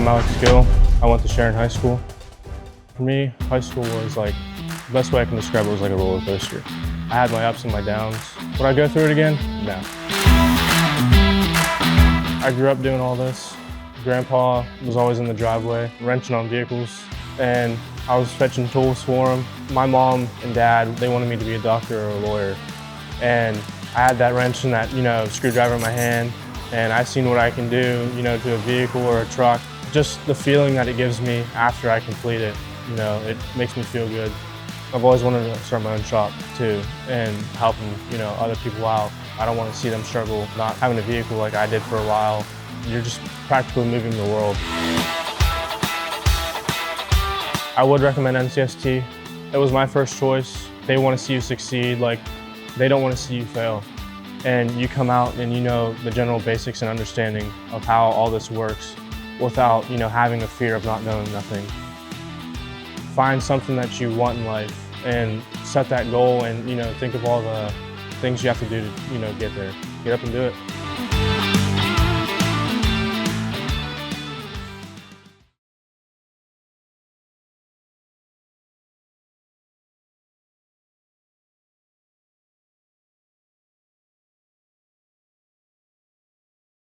I'm Alex Gill. I went to Sharon High School. For me, high school was like, the best way I can describe it was like a roller coaster. I had my ups and my downs. Would I go through it again? No. I grew up doing all this. Grandpa was always in the driveway, wrenching on vehicles, and I was fetching tools for him. My mom and dad, they wanted me to be a doctor or a lawyer. And I had that wrench and that, screwdriver in my hand, and I seen what I can do, to a vehicle or a truck. Just the feeling that it gives me after I complete it, it makes me feel good. I've always wanted to start my own shop too and helping, other people out. I don't want to see them struggle not having a vehicle like I did for a while. You're just practically moving the world. I would recommend NCST. It was my first choice. They want to see you succeed, they don't want to see you fail. And you come out and you know the general basics and understanding of how all this works without, having a fear of not knowing nothing. Find something that you want in life and set that goal and, think of all the things you have to do to, get there. Get up and do it.